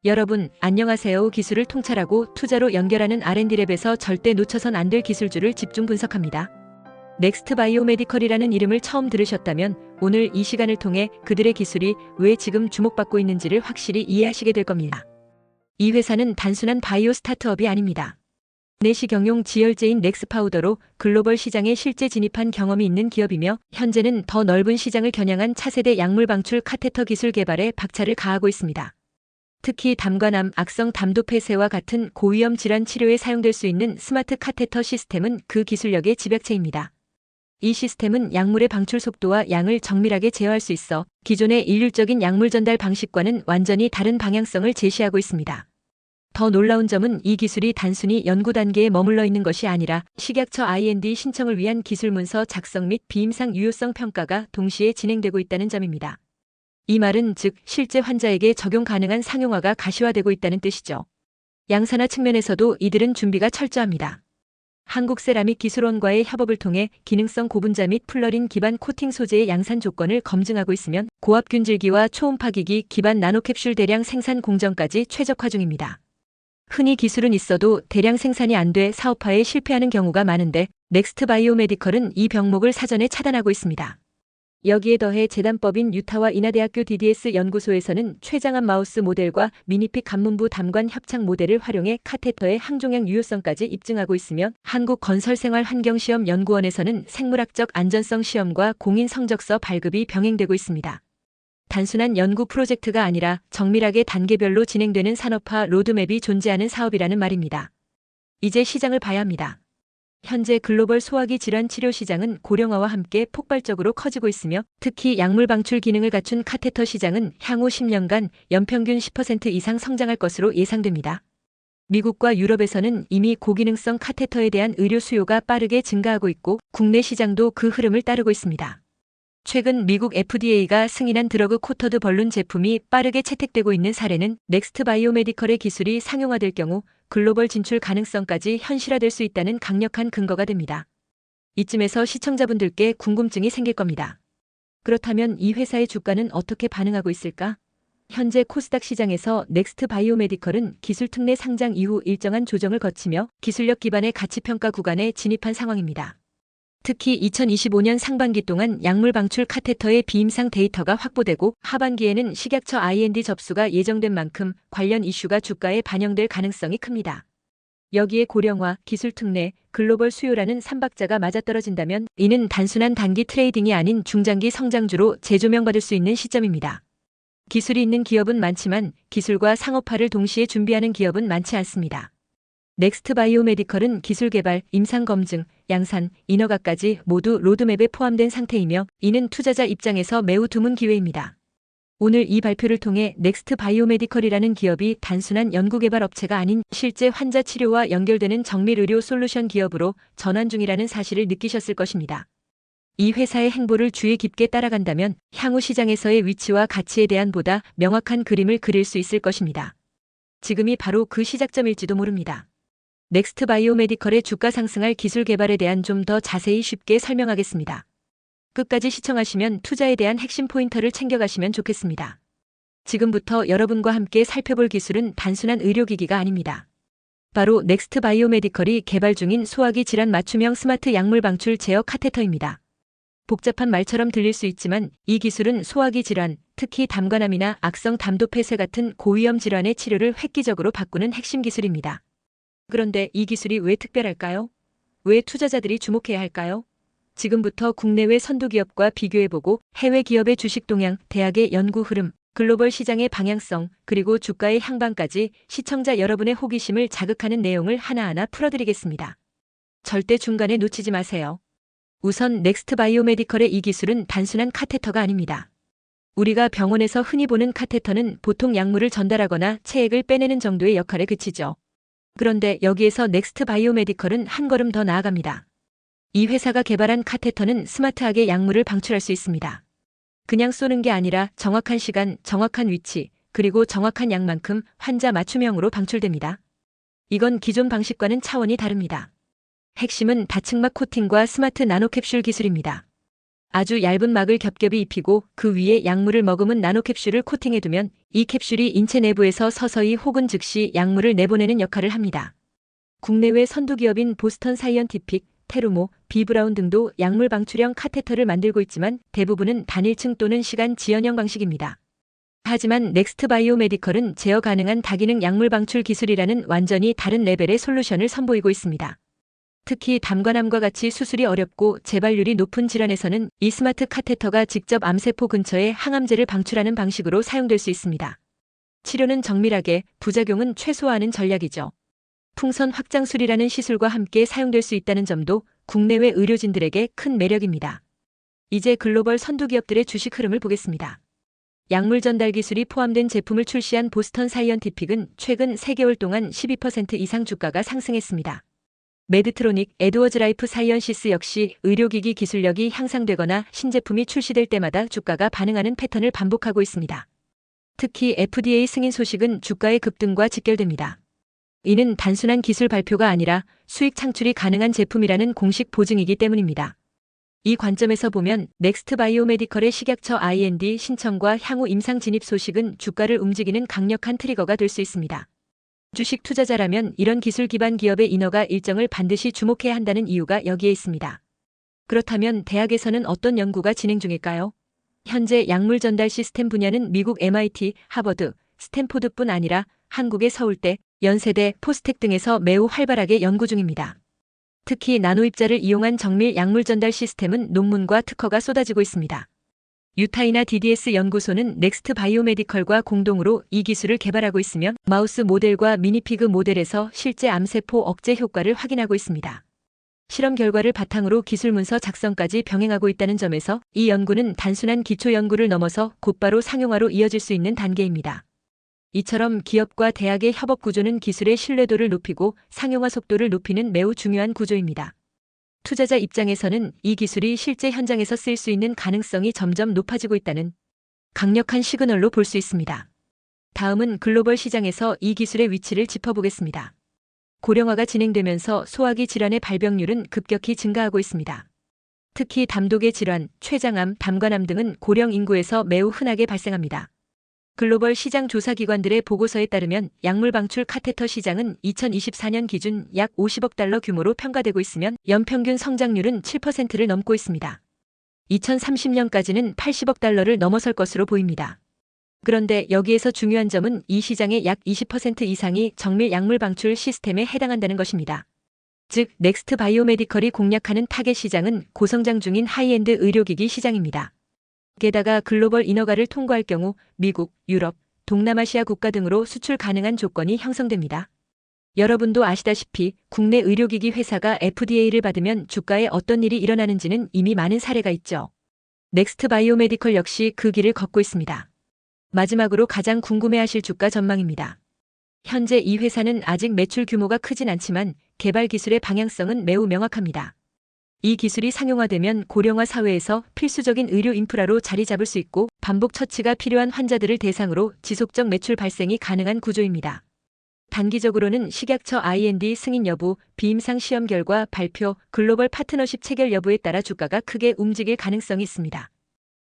여러분, 안녕하세요. 기술을 통찰하고 투자로 연결하는 R&D랩에서 절대 놓쳐선 안 될 기술주를 집중 분석합니다. 넥스트 바이오메디컬이라는 이름을 처음 들으셨다면 오늘 이 시간을 통해 그들의 기술이 왜 지금 주목받고 있는지를 확실히 이해하시게 될 겁니다. 이 회사는 단순한 바이오 스타트업이 아닙니다. 내시경용 지혈제인 넥스파우더로 글로벌 시장에 실제 진입한 경험이 있는 기업이며 현재는 더 넓은 시장을 겨냥한 차세대 약물 방출 카테터 기술 개발에 박차를 가하고 있습니다. 특히 담관암, 악성 담도 폐쇄와 같은 고위험 질환 치료에 사용될 수 있는 스마트 카테터 시스템은 그 기술력의 집약체입니다. 이 시스템은 약물의 방출 속도와 양을 정밀하게 제어할 수 있어 기존의 일률적인 약물 전달 방식과는 완전히 다른 방향성을 제시하고 있습니다. 더 놀라운 점은 이 기술이 단순히 연구 단계에 머물러 있는 것이 아니라 식약처 IND 신청을 위한 기술 문서 작성 및 비임상 유효성 평가가 동시에 진행되고 있다는 점입니다. 이 말은 즉 실제 환자에게 적용 가능한 상용화가 가시화되고 있다는 뜻이죠. 양산화 측면에서도 이들은 준비가 철저합니다. 한국세라믹기술원과의 협업을 통해 기능성 고분자 및 플러린 기반 코팅 소재의 양산 조건을 검증하고 있으면 고압균질기와 초음파기기 기반 나노캡슐 대량 생산 공정까지 최적화 중입니다. 흔히 기술은 있어도 대량 생산이 안 돼 사업화에 실패하는 경우가 많은데 넥스트 바이오메디컬은 이 병목을 사전에 차단하고 있습니다. 여기에 더해 재단법인 유타와 인하대학교 DDS 연구소에서는 최장암 마우스 모델과 미니픽 간문부 담관 협착 모델을 활용해 카테터의 항종양 유효성까지 입증하고 있으며 한국건설생활환경시험연구원에서는 생물학적 안전성 시험과 공인 성적서 발급이 병행되고 있습니다. 단순한 연구 프로젝트가 아니라 정밀하게 단계별로 진행되는 산업화 로드맵이 존재하는 사업이라는 말입니다. 이제 시장을 봐야 합니다. 현재 글로벌 소화기 질환 치료 시장은 고령화와 함께 폭발적으로 커지고 있으며 특히 약물 방출 기능을 갖춘 카테터 시장은 향후 10년간 연평균 10% 이상 성장할 것으로 예상됩니다. 미국과 유럽에서는 이미 고기능성 카테터에 대한 의료 수요가 빠르게 증가하고 있고 국내 시장도 그 흐름을 따르고 있습니다. 최근 미국 FDA가 승인한 드러그 코터드 벌룬 제품이 빠르게 채택되고 있는 사례는 넥스트 바이오메디컬의 기술이 상용화될 경우 글로벌 진출 가능성까지 현실화될 수 있다는 강력한 근거가 됩니다. 이쯤에서 시청자분들께 궁금증이 생길 겁니다. 그렇다면 이 회사의 주가는 어떻게 반응하고 있을까? 현재 코스닥 시장에서 넥스트 바이오메디컬은 기술 특례 상장 이후 일정한 조정을 거치며 기술력 기반의 가치평가 구간에 진입한 상황입니다. 특히 2025년 상반기 동안 약물 방출 카테터의 비임상 데이터가 확보되고 하반기에는 식약처 IND 접수가 예정된 만큼 관련 이슈가 주가에 반영될 가능성이 큽니다. 여기에 고령화, 기술 특례, 글로벌 수요라는 삼박자가 맞아떨어진다면 이는 단순한 단기 트레이딩이 아닌 중장기 성장주로 재조명받을 수 있는 시점입니다. 기술이 있는 기업은 많지만 기술과 상업화를 동시에 준비하는 기업은 많지 않습니다. 넥스트 바이오메디컬은 기술 개발, 임상 검증, 양산, 인허가까지 모두 로드맵에 포함된 상태이며 이는 투자자 입장에서 매우 드문 기회입니다. 오늘 이 발표를 통해 넥스트 바이오메디컬이라는 기업이 단순한 연구개발 업체가 아닌 실제 환자 치료와 연결되는 정밀 의료 솔루션 기업으로 전환 중이라는 사실을 느끼셨을 것입니다. 이 회사의 행보를 주의 깊게 따라간다면 향후 시장에서의 위치와 가치에 대한 보다 명확한 그림을 그릴 수 있을 것입니다. 지금이 바로 그 시작점일지도 모릅니다. 넥스트 바이오메디컬의 주가 상승할 기술 개발에 대한 좀 더 자세히 쉽게 설명하겠습니다. 끝까지 시청하시면 투자에 대한 핵심 포인터를 챙겨가시면 좋겠습니다. 지금부터 여러분과 함께 살펴볼 기술은 단순한 의료기기가 아닙니다. 바로 넥스트 바이오메디컬이 개발 중인 소화기 질환 맞춤형 스마트 약물 방출 제어 카테터입니다. 복잡한 말처럼 들릴 수 있지만 이 기술은 소화기 질환, 특히 담관암이나 악성 담도 폐쇄 같은 고위험 질환의 치료를 획기적으로 바꾸는 핵심 기술입니다. 그런데 이 기술이 왜 특별할까요? 왜 투자자들이 주목해야 할까요? 지금부터 국내외 선두기업과 비교해보고 해외 기업의 주식 동향, 대학의 연구 흐름, 글로벌 시장의 방향성, 그리고 주가의 향방까지 시청자 여러분의 호기심을 자극하는 내용을 하나하나 풀어드리겠습니다. 절대 중간에 놓치지 마세요. 우선 넥스트 바이오메디컬의 이 기술은 단순한 카테터가 아닙니다. 우리가 병원에서 흔히 보는 카테터는 보통 약물을 전달하거나 체액을 빼내는 정도의 역할에 그치죠. 그런데 여기에서 넥스트 바이오메디컬은 한 걸음 더 나아갑니다. 이 회사가 개발한 카테터는 스마트하게 약물을 방출할 수 있습니다. 그냥 쏘는 게 아니라 정확한 시간, 정확한 위치, 그리고 정확한 양만큼 환자 맞춤형으로 방출됩니다. 이건 기존 방식과는 차원이 다릅니다. 핵심은 다층막 코팅과 스마트 나노캡슐 기술입니다. 아주 얇은 막을 겹겹이 입히고 그 위에 약물을 머금은 나노캡슐을 코팅해두면 이 캡슐이 인체 내부에서 서서히 혹은 즉시 약물을 내보내는 역할을 합니다. 국내외 선두기업인 보스턴 사이언티픽, 테루모, 비브라운 등도 약물 방출형 카테터를 만들고 있지만 대부분은 단일층 또는 시간 지연형 방식입니다. 하지만 넥스트 바이오메디컬은 제어 가능한 다기능 약물 방출 기술이라는 완전히 다른 레벨의 솔루션을 선보이고 있습니다. 특히 담관암과 같이 수술이 어렵고 재발률이 높은 질환에서는 이 스마트 카테터가 직접 암세포 근처에 항암제를 방출하는 방식으로 사용될 수 있습니다. 치료는 정밀하게, 부작용은 최소화하는 전략이죠. 풍선 확장술이라는 시술과 함께 사용될 수 있다는 점도 국내외 의료진들에게 큰 매력입니다. 이제 글로벌 선두기업들의 주식 흐름을 보겠습니다. 약물 전달 기술이 포함된 제품을 출시한 보스턴 사이언티픽은 최근 3개월 동안 12% 이상 주가가 상승했습니다. 메드트로닉, 에드워즈 라이프 사이언시스 역시 의료기기 기술력이 향상되거나 신제품이 출시될 때마다 주가가 반응하는 패턴을 반복하고 있습니다. 특히 FDA 승인 소식은 주가의 급등과 직결됩니다. 이는 단순한 기술 발표가 아니라 수익 창출이 가능한 제품이라는 공식 보증이기 때문입니다. 이 관점에서 보면 넥스트 바이오메디컬의 식약처 IND 신청과 향후 임상 진입 소식은 주가를 움직이는 강력한 트리거가 될 수 있습니다. 주식 투자자라면 이런 기술 기반 기업의 인허가 일정을 반드시 주목해야 한다는 이유가 여기에 있습니다. 그렇다면 대학에서는 어떤 연구가 진행 중일까요? 현재 약물 전달 시스템 분야는 미국 MIT, 하버드, 스탠포드뿐 아니라 한국의 서울대, 연세대, 포스텍 등에서 매우 활발하게 연구 중입니다. 특히 나노입자를 이용한 정밀 약물 전달 시스템은 논문과 특허가 쏟아지고 있습니다. 유타이나 DDS 연구소는 넥스트 바이오메디컬과 공동으로 이 기술을 개발하고 있으며 마우스 모델과 미니피그 모델에서 실제 암세포 억제 효과를 확인하고 있습니다. 실험 결과를 바탕으로 기술 문서 작성까지 병행하고 있다는 점에서 이 연구는 단순한 기초 연구를 넘어서 곧바로 상용화로 이어질 수 있는 단계입니다. 이처럼 기업과 대학의 협업 구조는 기술의 신뢰도를 높이고 상용화 속도를 높이는 매우 중요한 구조입니다. 투자자 입장에서는 이 기술이 실제 현장에서 쓰일 수 있는 가능성이 점점 높아지고 있다는 강력한 시그널로 볼 수 있습니다. 다음은 글로벌 시장에서 이 기술의 위치를 짚어보겠습니다. 고령화가 진행되면서 소화기 질환의 발병률은 급격히 증가하고 있습니다. 특히 담독의 질환, 췌장암, 담관암 등은 고령 인구에서 매우 흔하게 발생합니다. 글로벌 시장 조사기관들의 보고서에 따르면 약물 방출 카테터 시장은 2024년 기준 약 50억 달러 규모로 평가되고 있으며 연평균 성장률은 7%를 넘고 있습니다. 2030년까지는 80억 달러를 넘어설 것으로 보입니다. 그런데 여기에서 중요한 점은 이 시장의 약 20% 이상이 정밀 약물 방출 시스템에 해당한다는 것입니다. 즉, 넥스트 바이오메디컬이 공략하는 타겟 시장은 고성장 중인 하이엔드 의료기기 시장입니다. 게다가 글로벌 인허가를 통과할 경우 미국, 유럽, 동남아시아 국가 등으로 수출 가능한 조건이 형성됩니다. 여러분도 아시다시피 국내 의료기기 회사가 FDA를 받으면 주가에 어떤 일이 일어나는지는 이미 많은 사례가 있죠. 넥스트 바이오메디컬 역시 그 길을 걷고 있습니다. 마지막으로 가장 궁금해하실 주가 전망입니다. 현재 이 회사는 아직 매출 규모가 크진 않지만 개발 기술의 방향성은 매우 명확합니다. 이 기술이 상용화되면 고령화 사회에서 필수적인 의료 인프라로 자리 잡을 수 있고 반복 처치가 필요한 환자들을 대상으로 지속적 매출 발생이 가능한 구조입니다. 단기적으로는 식약처 IND 승인 여부, 비임상 시험 결과 발표, 글로벌 파트너십 체결 여부에 따라 주가가 크게 움직일 가능성이 있습니다.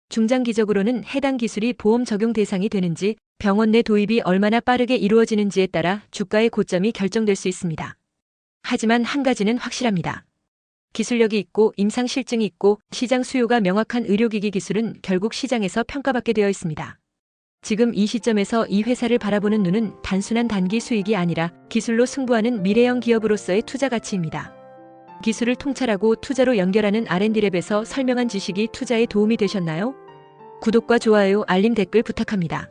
중장기적으로는 해당 기술이 보험 적용 대상이 되는지, 병원 내 도입이 얼마나 빠르게 이루어지는지에 따라 주가의 고점이 결정될 수 있습니다. 하지만 한 가지는 확실합니다. 기술력이 있고 임상 실증이 있고 시장 수요가 명확한 의료기기 기술은 결국 시장에서 평가받게 되어 있습니다. 지금 이 시점에서 이 회사를 바라보는 눈은 단순한 단기 수익이 아니라 기술로 승부하는 미래형 기업으로서의 투자 가치입니다. 기술을 통찰하고 투자로 연결하는 R&D랩에서 설명한 지식이 투자에 도움이 되셨나요? 구독과 좋아요, 알림, 댓글 부탁합니다.